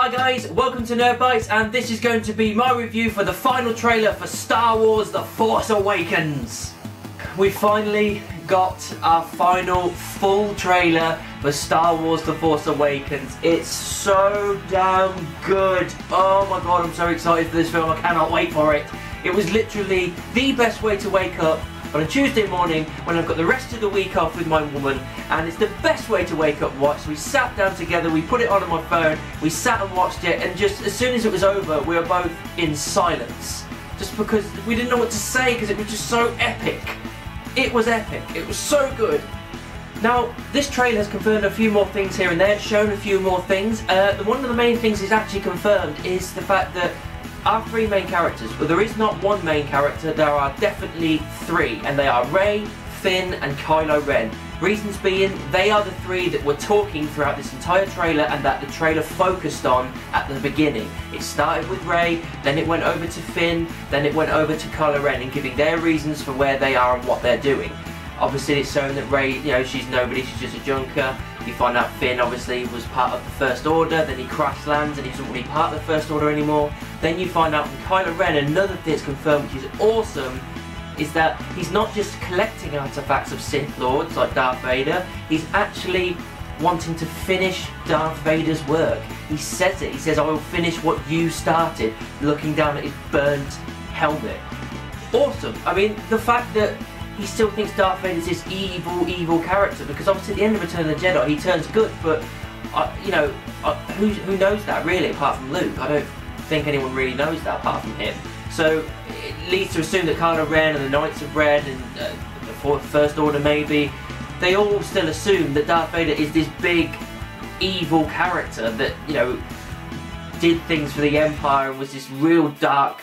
Hi guys, welcome to Nerd Bites, and this is going to be my review for the final trailer for Star Wars The Force Awakens. We finally got our final full trailer for Star Wars The Force Awakens. It's so damn good. Oh my god, I'm so excited for this film, I cannot wait for it. It was literally the best way to wake up on a Tuesday morning when I've got the rest of the week off with my woman, and it's the best way to wake up and watch. So we sat down together, we put it on my phone, we sat and watched it, and just as soon as it was over we were both in silence. Just because we didn't know what to say because it was just so epic. It was epic, it was so good. Now, this trailer has confirmed a few more things here and there, it's shown a few more things. One of the main things is actually confirmed is the fact that our three main characters, well, there is not one main character, there are definitely three, and they are Rey, Finn and Kylo Ren. Reasons being, they are the three that were talking throughout this entire trailer and that the trailer focused on at the beginning. It started with Rey, then it went over to Finn, then it went over to Kylo Ren, and giving their reasons for where they are and what they're doing. Obviously it's shown that Rey, you know, she's nobody, she's just a junker. You find out Finn obviously was part of the First Order, then he crash lands and he's not really part of the First Order anymore. Then you find out from Kylo Ren, another thing that's confirmed which is awesome, is that he's not just collecting artifacts of Sith Lords like Darth Vader, he's actually wanting to finish Darth Vader's work. He says it, he says, I will finish what you started, looking down at his burnt helmet. Awesome. I mean, the fact that he still thinks Darth Vader's this evil character, because obviously at the end of Return of the Jedi he turns good, but you know, who knows that really apart from Luke? I don't think anyone really knows that apart from him. So it leads to assume that Kylo Ren and the Knights of Ren and the First Order maybe, they all still assume that Darth Vader is this big evil character that, you know, did things for the Empire and was this real dark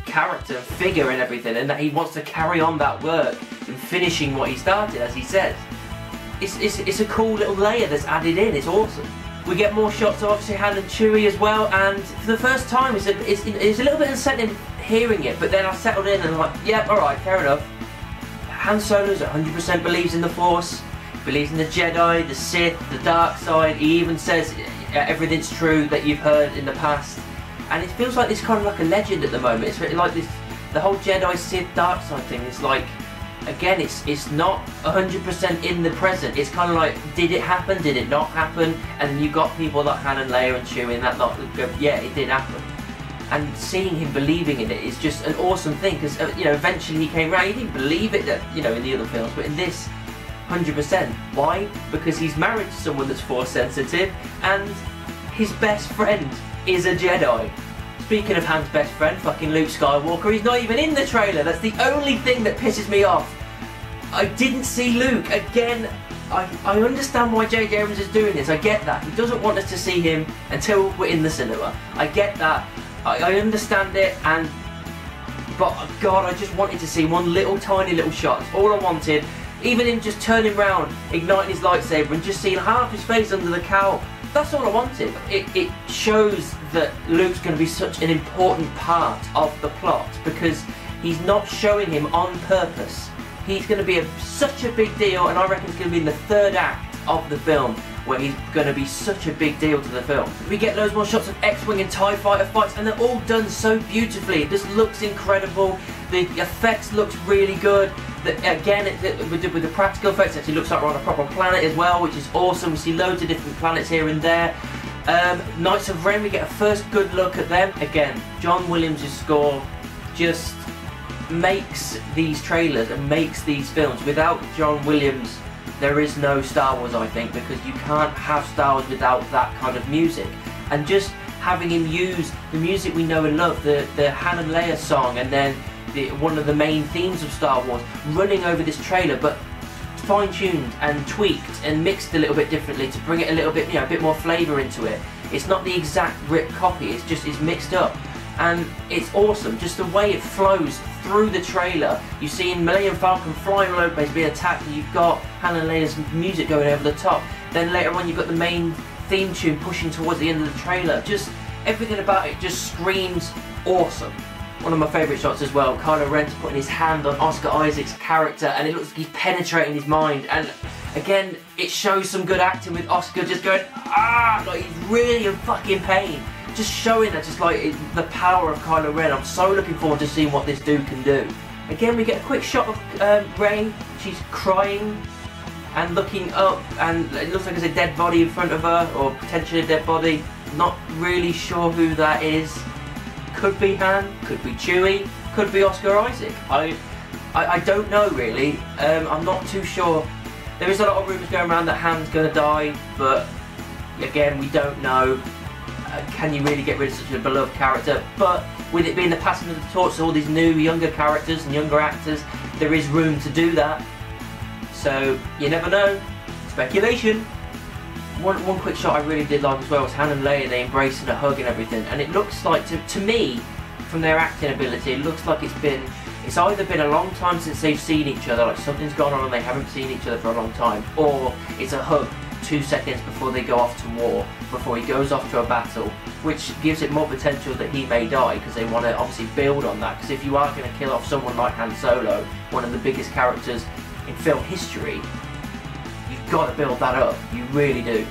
character, figure and everything, and that he wants to carry on that work in finishing what he started, as he says. It's a cool little layer that's added in, it's awesome. We get more shots of obviously Han and Chewie as well, and for the first time it's a little bit unsettling hearing it, but then I settled in and I'm like, yep, alright, fair enough. Han Solo's 100% believes in the Force, believes in the Jedi, the Sith, the dark side. He even says everything's true that you've heard in the past. And it feels like this kind of like a legend at the moment. It's really like this, the whole Jedi Sith dark side thing is like, again, it's not 100% in the present. It's kind of like, did it happen, did it not happen? And you got people like Han and Leia and Chewie and that lot, yeah, it did happen. And seeing him believing in it is just an awesome thing, because you know, eventually he came around. He didn't believe it, that, you know, in the other films, but in this, 100%. Why? Because he's married to someone that's Force sensitive, and his best friend is a Jedi. Speaking of Han's best friend, fucking Luke Skywalker, he's not even in the trailer. That's the only thing that pisses me off. I didn't see Luke. Again, I understand why J.J. Abrams is doing this. I get that. He doesn't want us to see him until we're in the cinema. I get that. I understand it, but God, I just wanted to see one little tiny little shot. That's all I wanted. Even him just turning around, igniting his lightsaber and just seeing half his face under the cowl. That's all I wanted. It shows that Luke's going to be such an important part of the plot, because he's not showing him on purpose. He's going to be such a big deal, and I reckon it's going to be in the third act of the film where he's going to be such a big deal to the film. We get loads more shots of X-Wing and TIE Fighter fights, and they're all done so beautifully. It just looks incredible. The effects looks really good. Again, with the practical effects, it actually looks like we're on a proper planet as well, which is awesome. We see loads of different planets here and there. Knights of Ren, we get a first good look at them. Again, John Williams' score just makes these trailers and makes these films. Without John Williams, there is no Star Wars, I think, because you can't have Star Wars without that kind of music. And just having him use the music we know and love, the Han and Leia song, and then one of the main themes of Star Wars, running over this trailer, but fine-tuned and tweaked and mixed a little bit differently to bring it a little bit, you know, a bit more flavour into it. It's not the exact ripped copy, it's mixed up. And it's awesome, just the way it flows through the trailer. You see Millennium Falcon flying all over the place, being attacked, and you've got Han and Leia's music going over the top. Then later on you've got the main theme tune pushing towards the end of the trailer. Just everything about it just screams awesome. One of my favourite shots as well, Kylo Ren's putting his hand on Oscar Isaac's character, and it looks like he's penetrating his mind. And again, it shows some good acting with Oscar just going, ah, like he's really in fucking pain. just showing that, just like the power of Kylo Ren. I'm so looking forward to seeing what this dude can do. Again, we get a quick shot of Rey. She's crying and looking up, and it looks like there's a dead body in front of her, or potentially a dead body. Not really sure who that is. Could be Han, could be Chewie, could be Oscar Isaac. I don't know really. I'm not too sure. There is a lot of rumours going around that Han's going to die, but again, we don't know. Can you really get rid of such a beloved character? But with it being the passing of the torch to all these new, younger characters and younger actors, there is room to do that. So, you never know. Speculation. One quick shot I really did like as well was Han and Leia, they embrace and a hug and everything. And it looks like, to me, from their acting ability, it looks like it's either been a long time since they've seen each other, like something's gone on and they haven't seen each other for a long time, or it's a hug 2 seconds before they go off to war, before he goes off to a battle, which gives it more potential that he may die, because they want to obviously build on that. Because if you are going to kill off someone like Han Solo, one of the biggest characters in film history, you've got to build that up, you really do.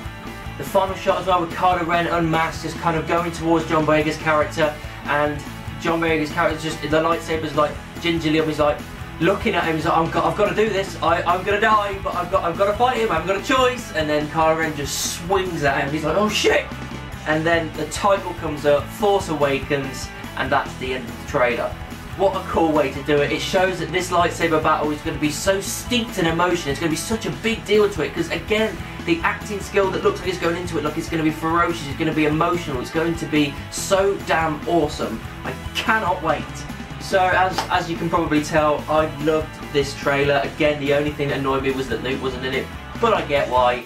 The final shot as well with Kylo Ren unmasked, just kind of going towards John Boyega's character, and John Boyega's character just, the lightsaber's like gingerly up, he's like looking at him, he's like, I've got to do this, I'm going to die, but I've got to fight him, I haven't got a choice. And then Kylo Ren just swings at him, he's like, oh shit! And then the title comes up, Force Awakens, and that's the end of the trailer. What a cool way to do it. It shows that this lightsaber battle is going to be so steeped in emotion, it's going to be such a big deal to it, because again, the acting skill that looks like it's going into it, like it's going to be ferocious, it's going to be emotional, it's going to be so damn awesome. I cannot wait. So as you can probably tell, I loved this trailer. Again, the only thing that annoyed me was that Luke wasn't in it, but I get why.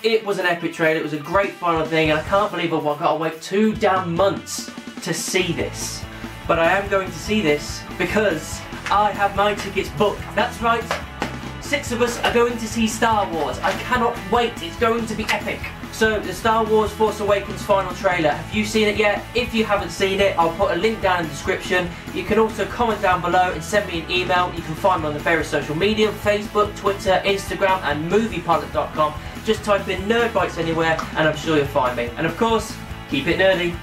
It was an epic trailer, it was a great final thing, and I can't believe I've got to wait 2 damn months to see this. But I am going to see this because I have my tickets booked. That's right, 6 of us are going to see Star Wars. I cannot wait, it's going to be epic. So, the Star Wars Force Awakens final trailer, have you seen it yet? If you haven't seen it, I'll put a link down in the description. You can also comment down below and send me an email. You can find me on the various social media, Facebook, Twitter, Instagram and moviepilot.com. Just type in Nerd Bites anywhere and I'm sure you'll find me. And of course, keep it nerdy.